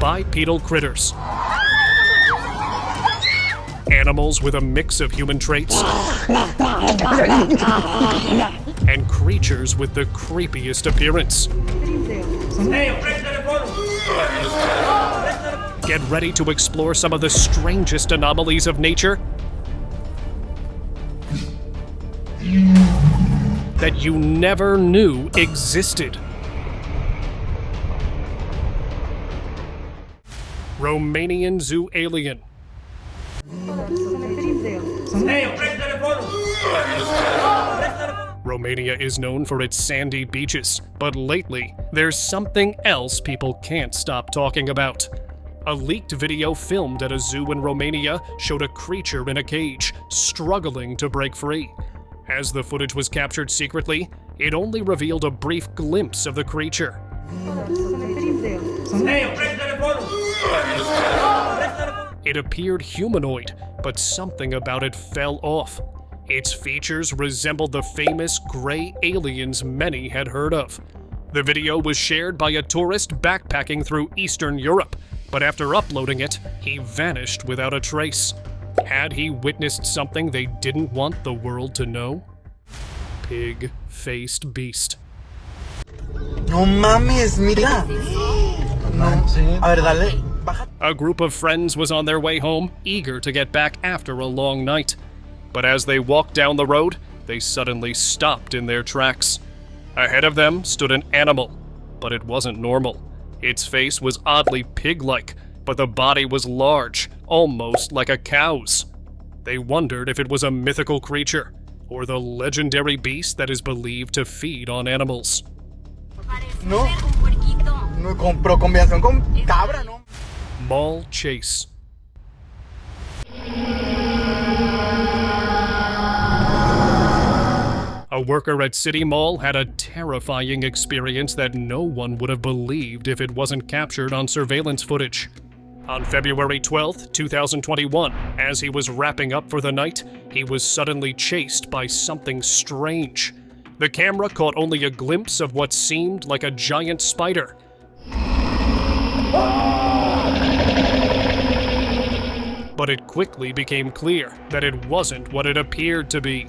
bipedal critters. Animals with a mix of human traits. And creatures with the creepiest appearance. Get ready to explore some of the strangest anomalies of nature that you never knew existed. Romanian zoo alien. Romania is known for its sandy beaches, but lately, there's something else people can't stop talking about. A leaked video filmed at a zoo in Romania showed a creature in a cage, struggling to break free. As the footage was captured secretly, it only revealed a brief glimpse of the creature. It appeared humanoid, but something about it fell off. Its features resembled the famous gray aliens many had heard of. The video was shared by a tourist backpacking through Eastern Europe, but after uploading it, he vanished without a trace. Had he witnessed something they didn't want the world to know? Pig-faced beast. No mames, mira. No. A ver, dale. Baja. A group of friends was on their way home, eager to get back after a long night. But as they walked down the road, they suddenly stopped in their tracks. Ahead of them stood an animal, but it wasn't normal. Its face was oddly pig-like, but the body was large, almost like a cow's. They wondered if it was a mythical creature, or the legendary beast that is believed to feed on animals. No. No compró combinación con cabra, no. Mall chase. A worker at City Mall had a terrifying experience that no one would have believed if it wasn't captured on surveillance footage. On February 12th, 2021, as he was wrapping up for the night, he was suddenly chased by something strange. The camera caught only a glimpse of what seemed like a giant spider. But it quickly became clear that it wasn't what it appeared to be.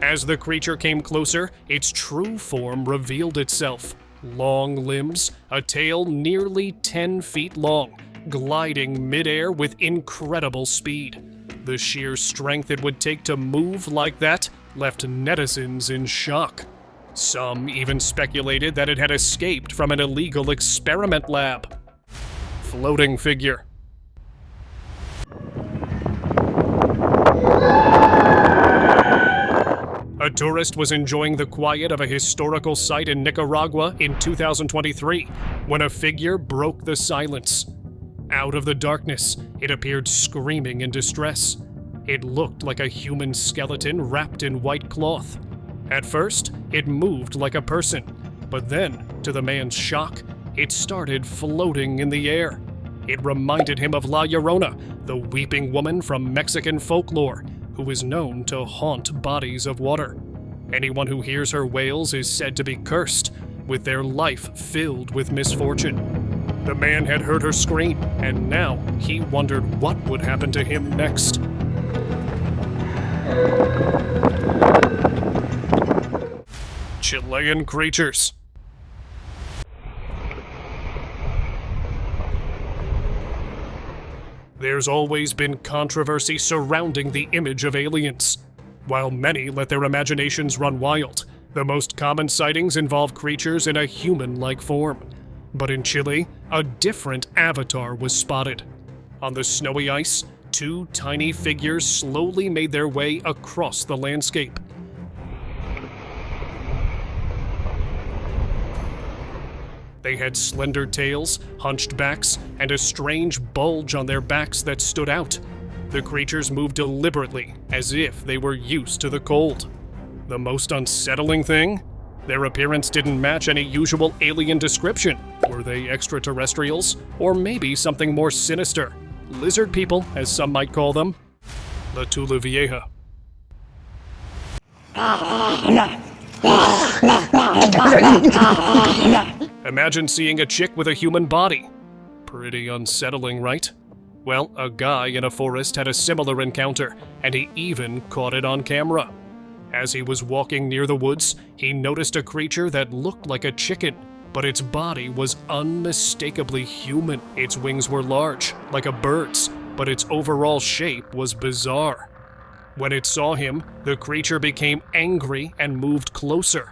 As the creature came closer, its true form revealed itself. Long limbs, a tail nearly 10 feet long, gliding midair with incredible speed. The sheer strength it would take to move like that left netizens in shock. Some even speculated that it had escaped from an illegal experiment lab. Floating figure. A tourist was enjoying the quiet of a historical site in Nicaragua in 2023 when a figure broke the silence. Out of the darkness, it appeared screaming in distress. It looked like a human skeleton wrapped in white cloth. At first, it moved like a person, but then, to the man's shock, it started floating in the air. It reminded him of La Llorona, the weeping woman from Mexican folklore, who is known to haunt bodies of water. Anyone who hears her wails is said to be cursed, with their life filled with misfortune. The man had heard her scream, and now he wondered what would happen to him next. Chilean creatures. There's always been controversy surrounding the image of aliens. While many let their imaginations run wild, the most common sightings involve creatures in a human-like form. But in Chile, a different avatar was spotted. On the snowy ice, two tiny figures slowly made their way across the landscape. They had slender tails, hunched backs, and a strange bulge on their backs that stood out. The creatures moved deliberately, as if they were used to the cold. The most unsettling thing? Their appearance didn't match any usual alien description. Were they extraterrestrials? Or maybe something more sinister? Lizard people, as some might call them. La Tula Vieja. Imagine seeing a chick with a human body. Pretty unsettling, right? Well, a guy in a forest had a similar encounter, and he even caught it on camera. As he was walking near the woods, he noticed a creature that looked like a chicken, but its body was unmistakably human. Its wings were large, like a bird's, but its overall shape was bizarre. When it saw him, the creature became angry and moved closer.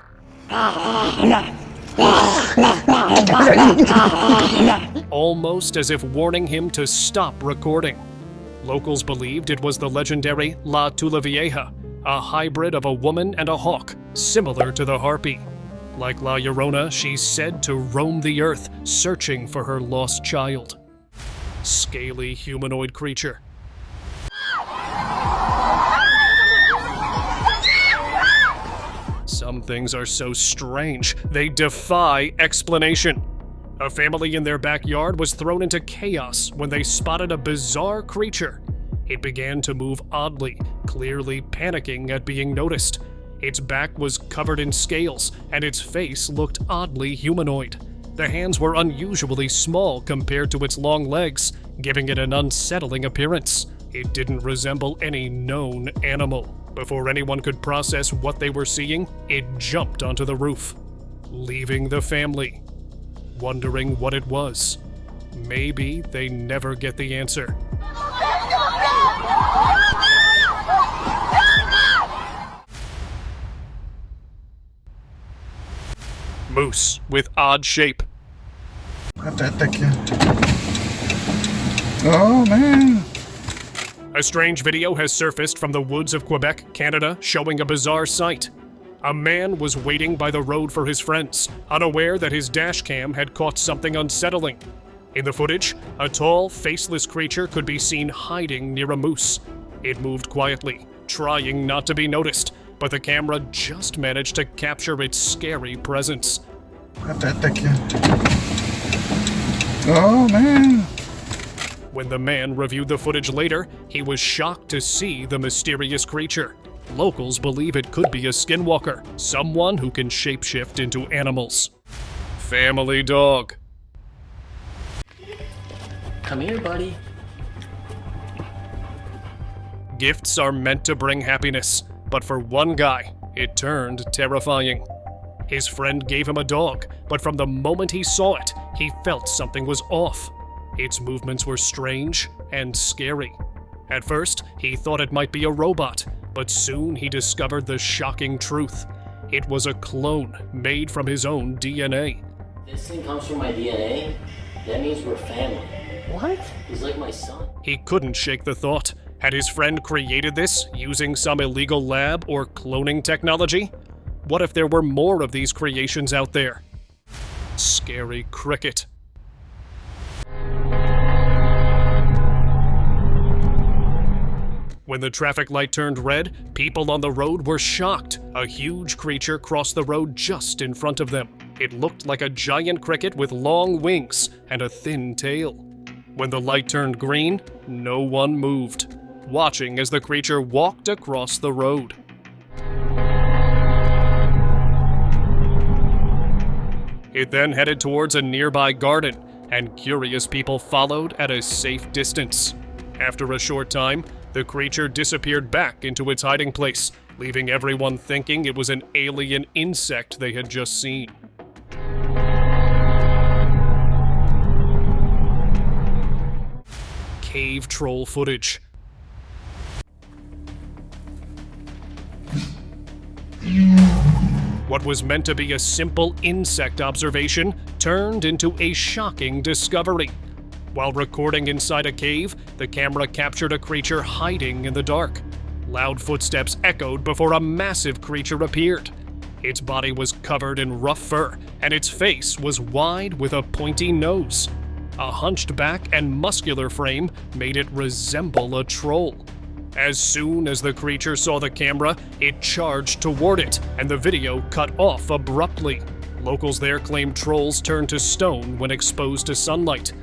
Almost as if warning him to stop recording. Locals believed it was the legendary La Tulavieja, a hybrid of a woman and a hawk, similar to the harpy. Like La Llorona, she's said to roam the earth, searching for her lost child. Scaly humanoid creature. Some things are so strange, they defy explanation. A family in their backyard was thrown into chaos when they spotted a bizarre creature. It began to move oddly, clearly panicking at being noticed. Its back was covered in scales, and its face looked oddly humanoid. The hands were unusually small compared to its long legs, giving it an unsettling appearance. It didn't resemble any known animal. Before anyone could process what they were seeing, it jumped onto the roof, leaving the family, wondering what it was. Maybe they never get the answer. Moose with odd shape. Oh, man. A strange video has surfaced from the woods of Quebec, Canada, showing a bizarre sight. A man was waiting by the road for his friends, unaware that his dash cam had caught something unsettling. In the footage, a tall, faceless creature could be seen hiding near a moose. It moved quietly, trying not to be noticed, but the camera just managed to capture its scary presence. Oh, man. When the man reviewed the footage later, he was shocked to see the mysterious creature. Locals believe it could be a skinwalker, someone who can shapeshift into animals. Family dog. Come here, buddy. Gifts are meant to bring happiness, but for one guy, it turned terrifying. His friend gave him a dog, but from the moment he saw it, he felt something was off. Its movements were strange and scary. At first, he thought it might be a robot, but soon he discovered the shocking truth. It was a clone made from his own DNA. This thing comes from my DNA? That means we're family. What? He's like my son. He couldn't shake the thought. Had his friend created this using some illegal lab or cloning technology? What if there were more of these creations out there? Scary cricket. When the traffic light turned red, people on the road were shocked. A huge creature crossed the road just in front of them. It looked like a giant cricket with long wings and a thin tail. When the light turned green, no one moved, watching as the creature walked across the road. It then headed towards a nearby garden, and curious people followed at a safe distance. After a short time, the creature disappeared back into its hiding place, leaving everyone thinking it was an alien insect they had just seen. Cave troll footage. What was meant to be a simple insect observation turned into a shocking discovery. While recording inside a cave, the camera captured a creature hiding in the dark. Loud footsteps echoed before a massive creature appeared. Its body was covered in rough fur, and its face was wide with a pointy nose. A hunched back and muscular frame made it resemble a troll. As soon as the creature saw the camera, it charged toward it, and the video cut off abruptly. Locals there claimed trolls turn to stone when exposed to sunlight.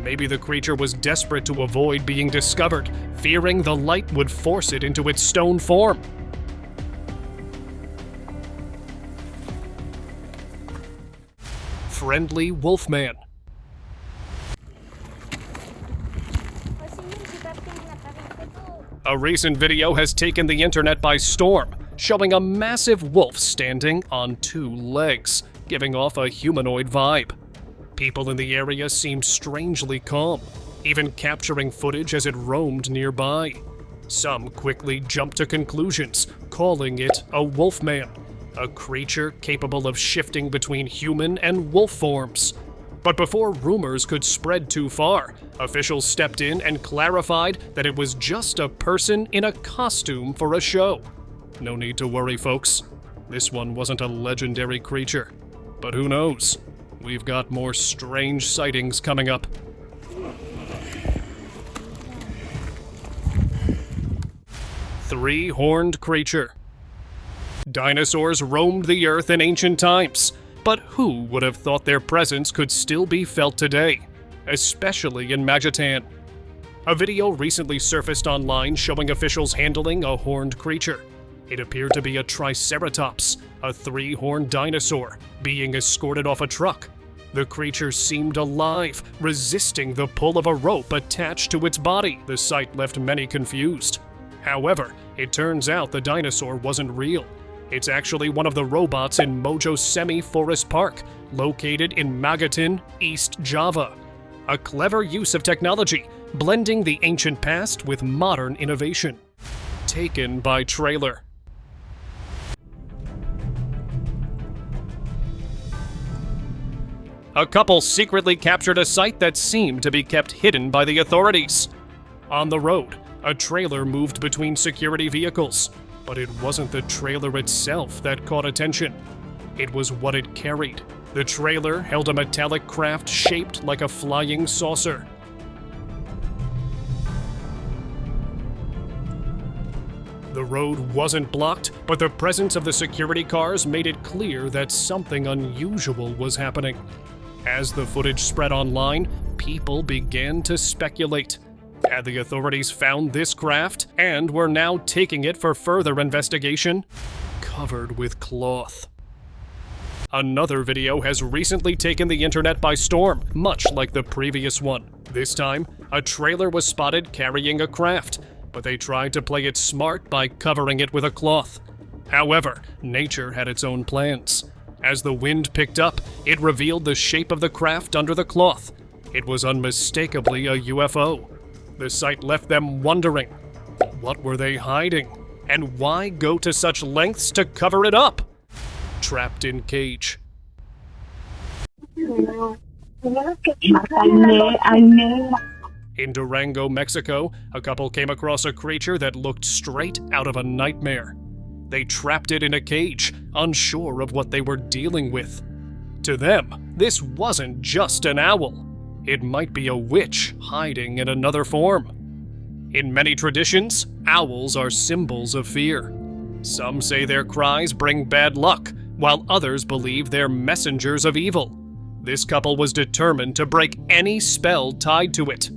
Maybe the creature was desperate to avoid being discovered, fearing the light would force it into its stone form. Friendly Wolfman. A recent video has taken the internet by storm, showing a massive wolf standing on 2 legs, giving off a humanoid vibe. People in the area seemed strangely calm, even capturing footage as it roamed nearby. Some quickly jumped to conclusions, calling it a Wolfman, a creature capable of shifting between human and wolf forms. But before rumors could spread too far, officials stepped in and clarified that it was just a person in a costume for a show. No need to worry, folks. This one wasn't a legendary creature. But who knows? We've got more strange sightings coming up. Three-horned creature. Dinosaurs roamed the earth in ancient times, but who would have thought their presence could still be felt today, especially in Magatan? A video recently surfaced online showing officials handling a horned creature. It appeared to be a Triceratops, a 3-horned dinosaur, being escorted off a truck. The creature seemed alive, resisting the pull of a rope attached to its body. The sight left many confused. However, it turns out the dinosaur wasn't real. It's actually one of the robots in Mojo Semi Forest Park, located in Magatan, East Java. A clever use of technology, blending the ancient past with modern innovation. Taken by trailer. A couple secretly captured a site that seemed to be kept hidden by the authorities. On the road, a trailer moved between security vehicles, but it wasn't the trailer itself that caught attention. It was what it carried. The trailer held a metallic craft shaped like a flying saucer. The road wasn't blocked, but the presence of the security cars made it clear that something unusual was happening. As the footage spread online, people began to speculate. Had the authorities found this craft and were now taking it for further investigation? Covered with cloth. Another video has recently taken the internet by storm, much like the previous one. This time, a trailer was spotted carrying a craft, but they tried to play it smart by covering it with a cloth. However, nature had its own plans. As the wind picked up, it revealed the shape of the craft under the cloth. It was unmistakably a UFO. The sight left them wondering, what were they hiding? And why go to such lengths to cover it up? Trapped in cage. In Durango, Mexico, a couple came across a creature that looked straight out of a nightmare. They trapped it in a cage, unsure of what they were dealing with. To them, this wasn't just an owl. It might be a witch hiding in another form. In many traditions, owls are symbols of fear. Some say their cries bring bad luck, while others believe they're messengers of evil. This couple was determined to break any spell tied to it.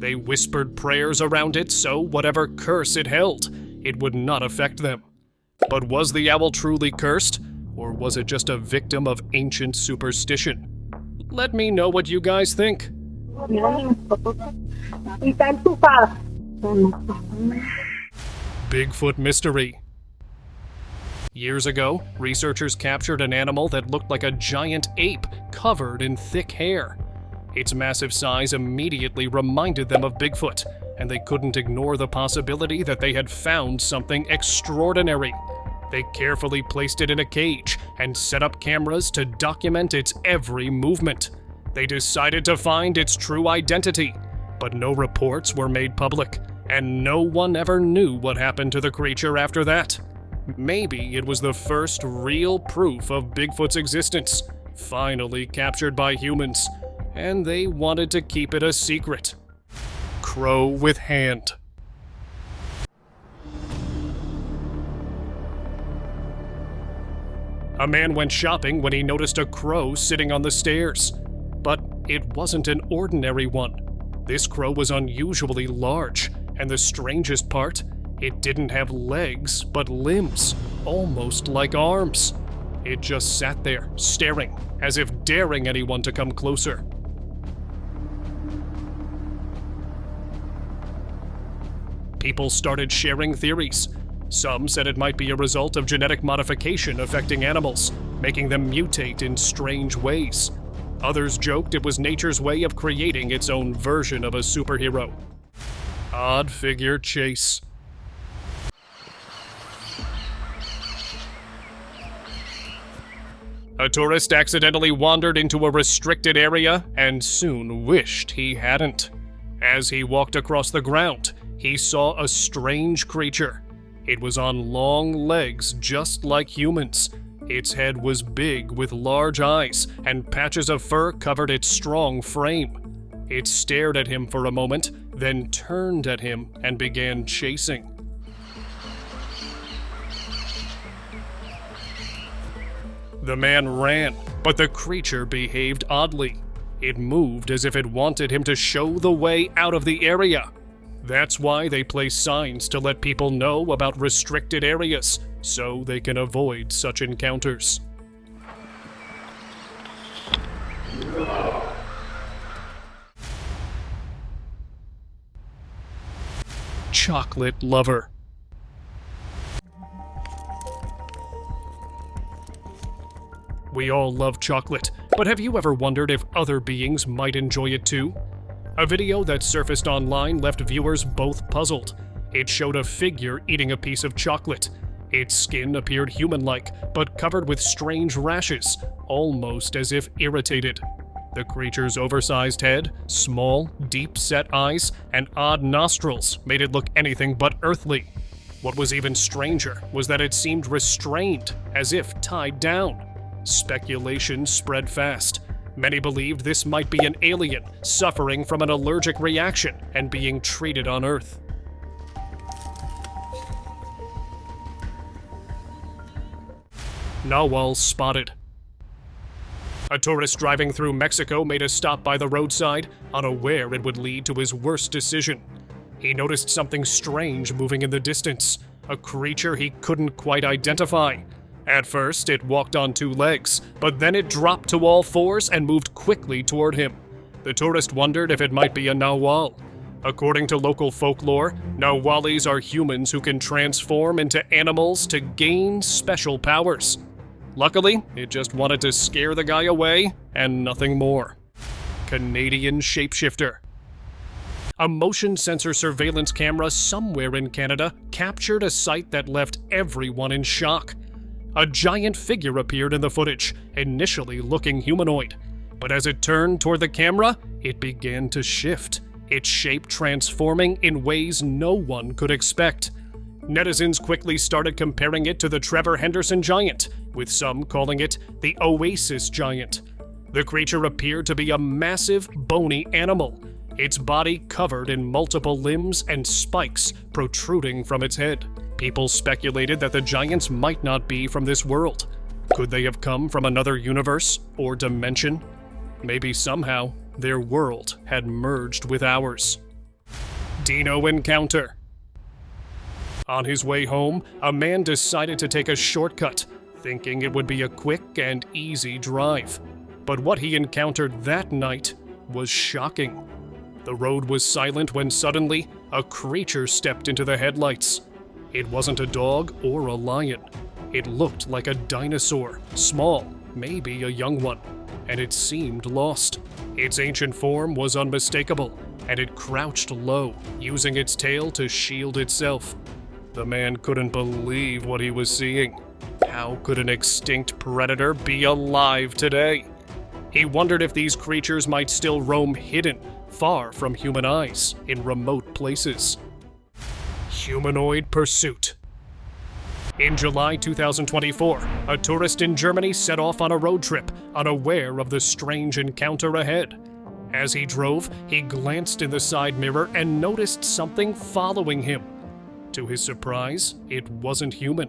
They whispered prayers around it so whatever curse it held, it would not affect them. But was the owl truly cursed, or was it just a victim of ancient superstition? Let me know what you guys think. Bigfoot mystery. Years ago, researchers captured an animal that looked like a giant ape covered in thick hair. Its massive size immediately reminded them of Bigfoot, and they couldn't ignore the possibility that they had found something extraordinary. They carefully placed it in a cage and set up cameras to document its every movement. They decided to find its true identity, but no reports were made public, and no one ever knew what happened to the creature after that. Maybe it was the first real proof of Bigfoot's existence, finally captured by humans, and they wanted to keep it a secret. Crow with hand. A man went shopping when he noticed a crow sitting on the stairs. But it wasn't an ordinary one. This crow was unusually large, and the strangest part, it didn't have legs, but limbs, almost like arms. It just sat there, staring, as if daring anyone to come closer. People started sharing theories. Some said it might be a result of genetic modification affecting animals, making them mutate in strange ways. Others joked it was nature's way of creating its own version of a superhero. Odd figure chase. A tourist accidentally wandered into a restricted area and soon wished he hadn't. As he walked across the ground, he saw a strange creature. It was on long legs just like humans. Its head was big with large eyes, and patches of fur covered its strong frame. It stared at him for a moment, then turned at him and began chasing. The man ran, but the creature behaved oddly. It moved as if it wanted him to show the way out of the area. That's why they place signs to let people know about restricted areas, so they can avoid such encounters. Chocolate lover. We all love chocolate, but have you ever wondered if other beings might enjoy it too? A video that surfaced online left viewers both puzzled. It showed a figure eating a piece of chocolate. Its skin appeared human-like, but covered with strange rashes, almost as if irritated. The creature's oversized head, small, deep-set eyes, and odd nostrils made it look anything but earthly. What was even stranger was that it seemed restrained, as if tied down. Speculation spread fast. Many believed this might be an alien suffering from an allergic reaction and being treated on Earth. Nahual spotted. A tourist driving through Mexico made a stop by the roadside, unaware it would lead to his worst decision. He noticed something strange moving in the distance, a creature he couldn't quite identify. At first, it walked on two legs, but then it dropped to all fours and moved quickly toward him. The tourist wondered if it might be a nahual. According to local folklore, nahuales are humans who can transform into animals to gain special powers. Luckily, it just wanted to scare the guy away, and nothing more. Canadian shapeshifter. A motion sensor surveillance camera somewhere in Canada captured a sight that left everyone in shock. A giant figure appeared in the footage, initially looking humanoid. But as it turned toward the camera, it began to shift, its shape transforming in ways no one could expect. Netizens quickly started comparing it to the Trevor Henderson giant, with some calling it the Oasis giant. The creature appeared to be a massive, bony animal, its body covered in multiple limbs and spikes protruding from its head. People speculated that the giants might not be from this world. Could they have come from another universe or dimension? Maybe somehow their world had merged with ours. Dino encounter. On his way home, a man decided to take a shortcut, thinking it would be a quick and easy drive. But what he encountered that night was shocking. The road was silent when suddenly a creature stepped into the headlights. It wasn't a dog or a lion. It looked like a dinosaur, small, maybe a young one, and it seemed lost. Its ancient form was unmistakable, and it crouched low, using its tail to shield itself. The man couldn't believe what he was seeing. How could an extinct predator be alive today? He wondered if these creatures might still roam hidden, far from human eyes, in remote places. Humanoid pursuit. In July 2024, a tourist in Germany set off on a road trip, unaware of the strange encounter ahead. As he drove, he glanced in the side mirror and noticed something following him. To his surprise, it wasn't human.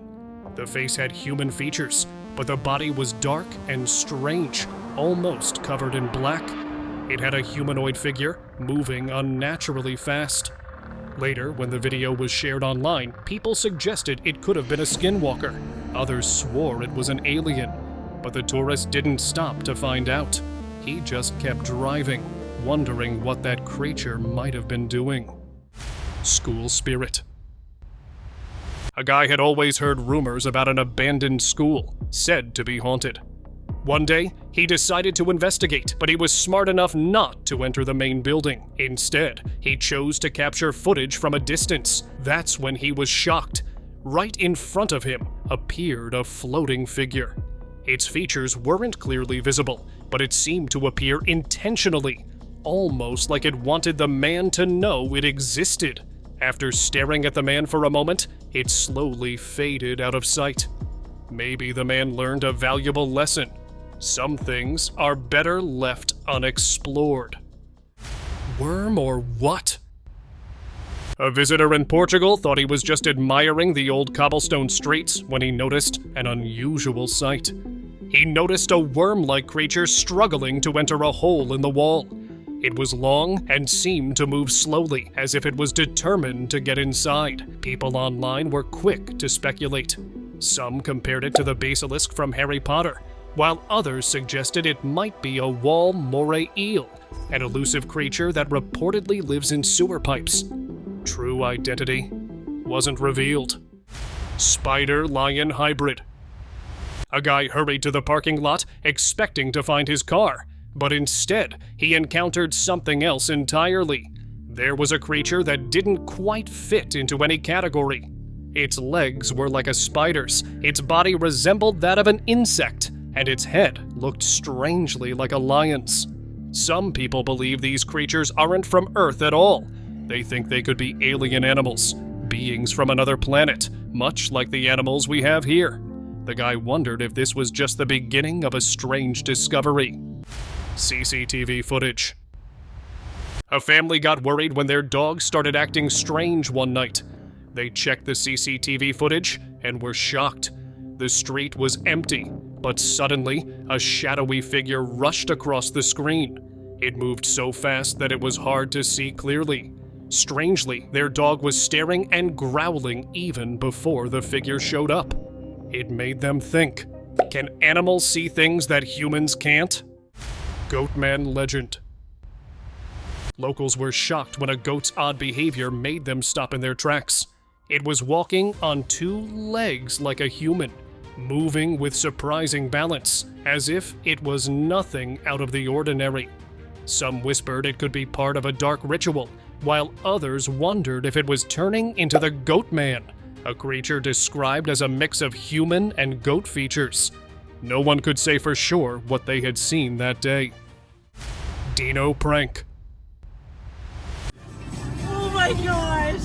The face had human features, but the body was dark and strange, almost covered in black. It had a humanoid figure, moving unnaturally fast. Later, when the video was shared online, people suggested it could have been a skinwalker. Others swore it was an alien. But the tourist didn't stop to find out. He just kept driving, wondering what that creature might have been doing. School spirit. A guy had always heard rumors about an abandoned school, said to be haunted. One day, he decided to investigate, but he was smart enough not to enter the main building. Instead, he chose to capture footage from a distance. That's when he was shocked. Right in front of him appeared a floating figure. Its features weren't clearly visible, but it seemed to appear intentionally, almost like it wanted the man to know it existed. After staring at the man for a moment, it slowly faded out of sight. Maybe the man learned a valuable lesson. Some things are better left unexplored. Worm or what? A visitor in Portugal thought he was just admiring the old cobblestone streets when he noticed an unusual sight. He noticed a worm-like creature struggling to enter a hole in the wall. It was long and seemed to move slowly, as if it was determined to get inside. People online were quick to speculate. Some compared it to the basilisk from Harry Potter, while others suggested it might be a wall moray eel, an elusive creature that reportedly lives in sewer pipes. True identity wasn't revealed. Spider-lion hybrid. A guy hurried to the parking lot expecting to find his car, but instead he encountered something else entirely. There was a creature that didn't quite fit into any category. Its legs were like a spider's, its body resembled that of an insect, and its head looked strangely like a lion's. Some people believe these creatures aren't from Earth at all. They think they could be alien animals, beings from another planet, much like the animals we have here. The guy wondered if this was just the beginning of a strange discovery. CCTV footage. A family got worried when their dog started acting strange one night. They checked the CCTV footage and were shocked. The street was empty, but suddenly, a shadowy figure rushed across the screen. It moved so fast that it was hard to see clearly. Strangely, their dog was staring and growling even before the figure showed up. It made them think, can animals see things that humans can't? Goatman legend. Locals were shocked when a goat's odd behavior made them stop in their tracks. It was walking on two legs like a human, moving with surprising balance, as if it was nothing out of the ordinary. Some whispered it could be part of a dark ritual, while others wondered if it was turning into the Goatman, a creature described as a mix of human and goat features. No one could say for sure what they had seen that day. Dino prank. Oh my gosh!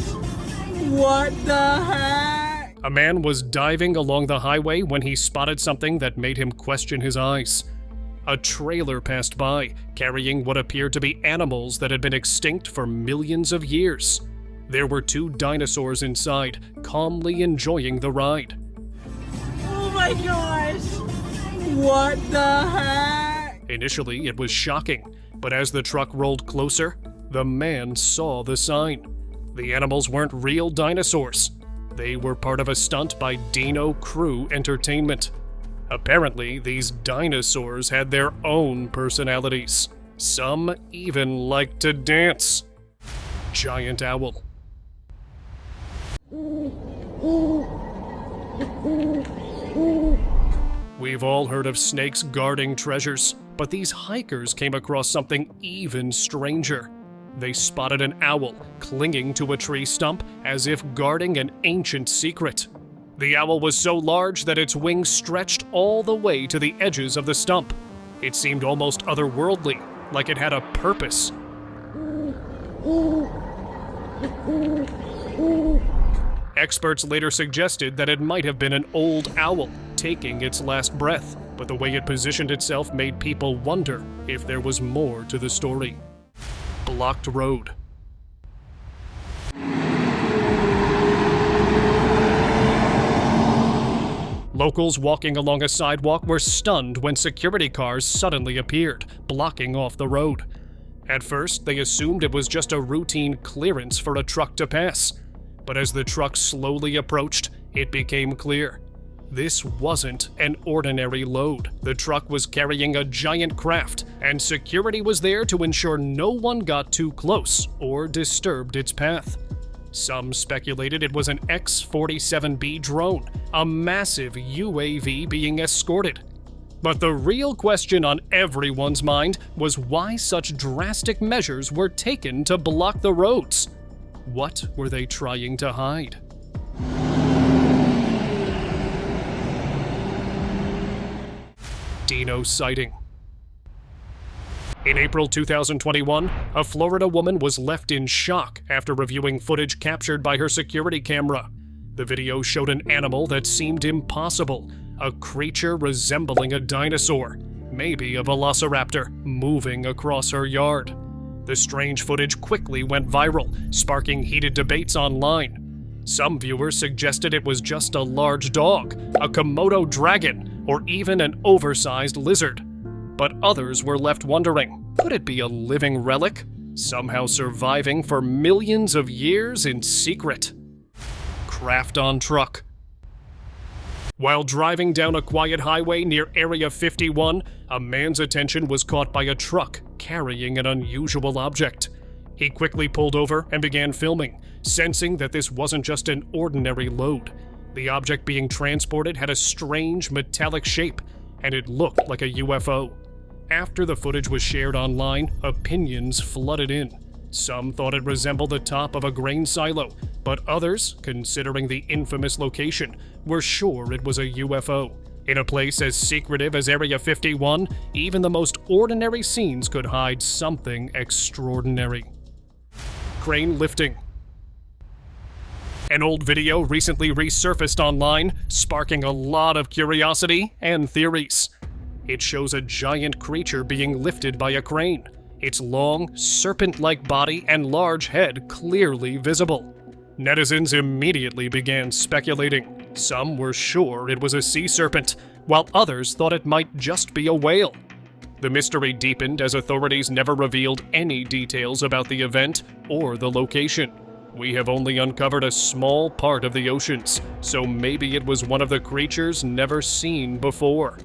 What the heck? A man was diving along the highway when he spotted something that made him question his eyes. A trailer passed by, carrying what appeared to be animals that had been extinct for millions of years. There were two dinosaurs inside, calmly enjoying the ride. Oh my gosh! What the heck? Initially, it was shocking, but as the truck rolled closer, the man saw the sign. The animals weren't real dinosaurs. They were part of a stunt by Dino Crew Entertainment. Apparently, these dinosaurs had their own personalities. Some even liked to dance. Giant owl. We've all heard of snakes guarding treasures, but these hikers came across something even stranger. They spotted an owl clinging to a tree stump as if guarding an ancient secret. The owl was so large that its wings stretched all the way to the edges of the stump. It seemed almost otherworldly, like it had a purpose. Experts later suggested that it might have been an old owl taking its last breath, but the way it positioned itself made people wonder if there was more to the story. Blocked road. Locals walking along a sidewalk were stunned when security cars suddenly appeared, blocking off the road. At first, they assumed it was just a routine clearance for a truck to pass. But as the truck slowly approached, it became clear. This wasn't an ordinary load. The truck was carrying a giant craft, and security was there to ensure no one got too close or disturbed its path. Some speculated it was an X-47B drone, a massive UAV being escorted. But the real question on everyone's mind was why such drastic measures were taken to block the roads. What were they trying to hide? Dino sighting. In April 2021, a Florida woman was left in shock after reviewing footage captured by her security camera. The video showed an animal that seemed impossible, a creature resembling a dinosaur, maybe a velociraptor, moving across her yard. The strange footage quickly went viral, sparking heated debates online. Some viewers suggested it was just a large dog, a Komodo dragon, or even an oversized lizard. But others were left wondering, could it be a living relic, somehow surviving for millions of years in secret? Craft on truck. While driving down a quiet highway near Area 51, a man's attention was caught by a truck carrying an unusual object. He quickly pulled over and began filming, sensing that this wasn't just an ordinary load. The object being transported had a strange metallic shape, and it looked like a UFO. After the footage was shared online, opinions flooded in. Some thought it resembled the top of a grain silo, but others, considering the infamous location, were sure it was a UFO. In a place as secretive as Area 51, even the most ordinary scenes could hide something extraordinary. Crane lifting. An old video recently resurfaced online, sparking a lot of curiosity and theories. It shows a giant creature being lifted by a crane, its long, serpent-like body and large head clearly visible. Netizens immediately began speculating. Some were sure it was a sea serpent, while others thought it might just be a whale. The mystery deepened as authorities never revealed any details about the event or the location. We have only uncovered a small part of the oceans, so maybe it was one of the creatures never seen before.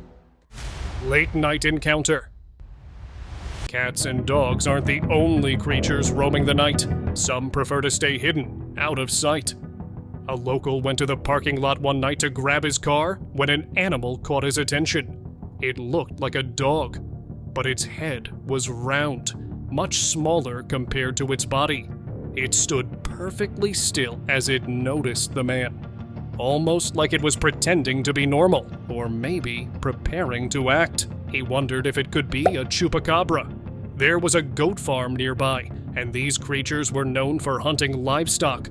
Late night encounter. Cats and dogs aren't the only creatures roaming the night. Some prefer to stay hidden, out of sight. A local went to the parking lot one night to grab his car when an animal caught his attention. It looked like a dog, but its head was round, much smaller compared to its body. It stood perfectly still as it noticed the man. Almost like it was pretending to be normal, or maybe preparing to act. He wondered if it could be a chupacabra. There was a goat farm nearby, and these creatures were known for hunting livestock.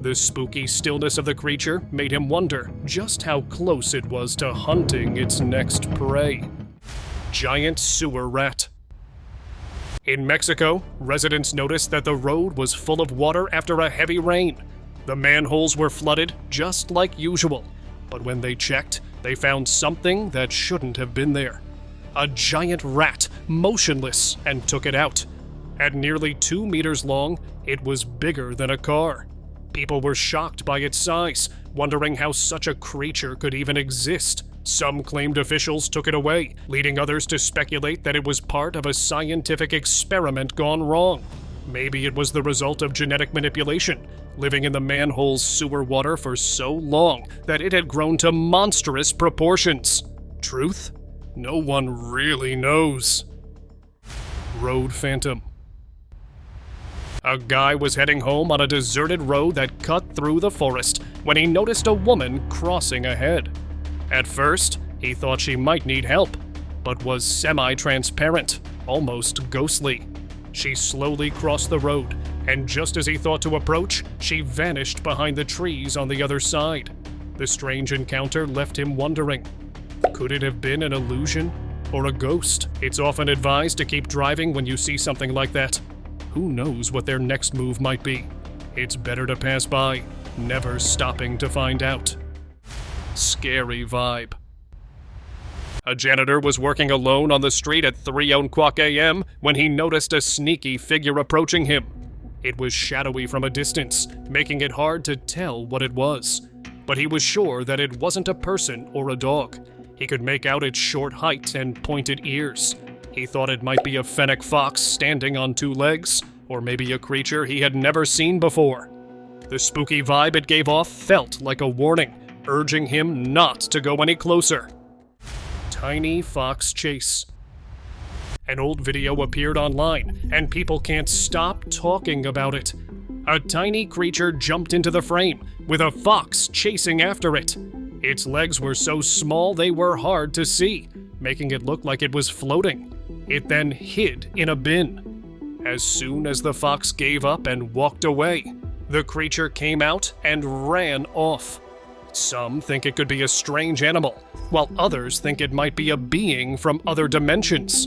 The spooky stillness of the creature made him wonder just how close it was to hunting its next prey. Giant sewer rat. In Mexico, residents noticed that the road was full of water after a heavy rain. The manholes were flooded just like usual, but when they checked, they found something that shouldn't have been there. A giant rat, motionless, and took it out. At nearly 2 meters long, it was bigger than a car. People were shocked by its size, wondering how such a creature could even exist. Some claimed officials took it away, leading others to speculate that it was part of a scientific experiment gone wrong. Maybe it was the result of genetic manipulation, living in the manhole's sewer water for so long that it had grown to monstrous proportions. Truth? No one really knows. Road phantom. A guy was heading home on a deserted road that cut through the forest when he noticed a woman crossing ahead. At first, he thought she might need help, but was semi-transparent, almost ghostly. She slowly crossed the road, and just as he thought to approach, she vanished behind the trees on the other side. The strange encounter left him wondering, could it have been an illusion or a ghost? It's often advised to keep driving when you see something like that. Who knows what their next move might be? It's better to pass by, never stopping to find out. Scary vibe. A janitor was working alone on the street at 3:00 a.m. when he noticed a sneaky figure approaching him. It was shadowy from a distance, making it hard to tell what it was. But he was sure that it wasn't a person or a dog. He could make out its short height and pointed ears. He thought it might be a fennec fox standing on 2 legs, or maybe a creature he had never seen before. The spooky vibe it gave off felt like a warning, urging him not to go any closer. Tiny fox chase. An old video appeared online, and people can't stop talking about it. A tiny creature jumped into the frame, with a fox chasing after it. Its legs were so small they were hard to see, making it look like it was floating. It then hid in a bin. As soon as the fox gave up and walked away, the creature came out and ran off. Some think it could be a strange animal, while others think it might be a being from other dimensions.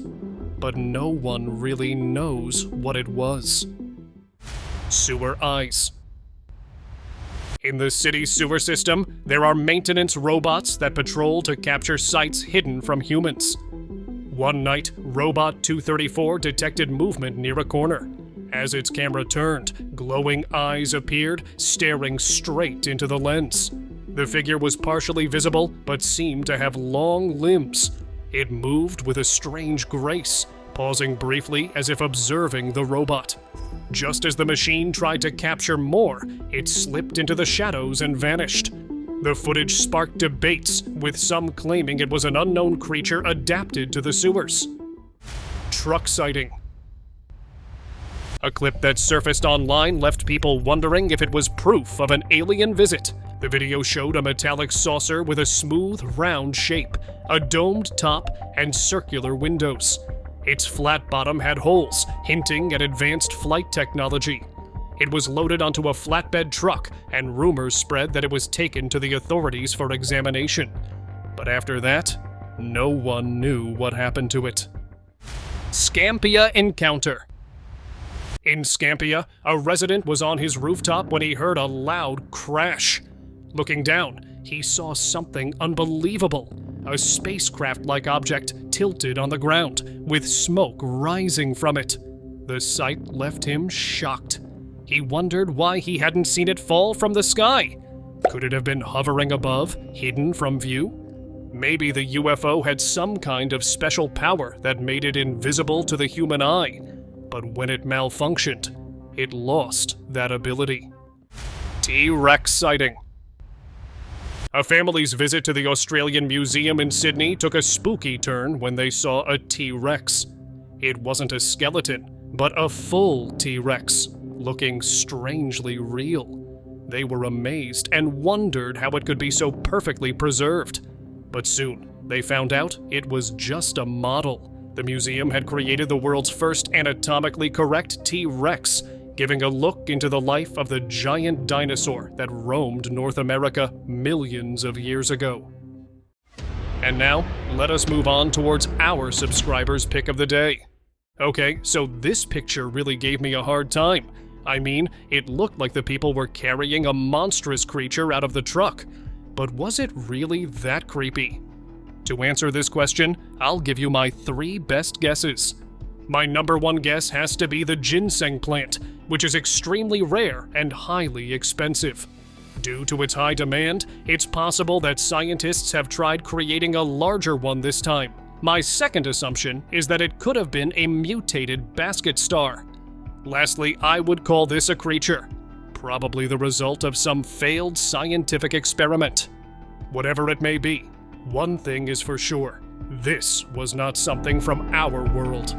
But no one really knows what it was. Sewer eyes. In the city sewer system, there are maintenance robots that patrol to capture sites hidden from humans. One night, Robot 234 detected movement near a corner. As its camera turned, glowing eyes appeared, staring straight into the lens. The figure was partially visible, but seemed to have long limbs. It moved with a strange grace, pausing briefly as if observing the robot. Just as the machine tried to capture more, it slipped into the shadows and vanished. The footage sparked debates, with some claiming it was an unknown creature adapted to the sewers. Truck sighting. A clip that surfaced online left people wondering if it was proof of an alien visit. The video showed a metallic saucer with a smooth, round shape, a domed top, and circular windows. Its flat bottom had holes, hinting at advanced flight technology. It was loaded onto a flatbed truck, and rumors spread that it was taken to the authorities for examination. But after that, no one knew what happened to it. Scampia encounter. In Scampia, a resident was on his rooftop when he heard a loud crash. Looking down, he saw something unbelievable. A spacecraft-like object tilted on the ground, with smoke rising from it. The sight left him shocked. He wondered why he hadn't seen it fall from the sky. Could it have been hovering above, hidden from view? Maybe the UFO had some kind of special power that made it invisible to the human eye. But when it malfunctioned, it lost that ability. T-Rex sighting. A family's visit to the Australian Museum in Sydney took a spooky turn when they saw a T-Rex. It wasn't a skeleton, but a full T-Rex, looking strangely real. They were amazed and wondered how it could be so perfectly preserved. But soon, they found out it was just a model. The museum had created the world's first anatomically correct T-Rex, giving a look into the life of the giant dinosaur that roamed North America millions of years ago. And now, let us move on towards our subscribers' pick of the day. Okay, so this picture really gave me a hard time. I mean, it looked like the people were carrying a monstrous creature out of the truck. But was it really that creepy? To answer this question, I'll give you my 3 best guesses. My number 1 guess has to be the ginseng plant, which is extremely rare and highly expensive. Due to its high demand, it's possible that scientists have tried creating a larger one this time. My second assumption is that it could have been a mutated basket star. Lastly, I would call this a creature, probably the result of some failed scientific experiment. Whatever it may be, one thing is for sure, this was not something from our world.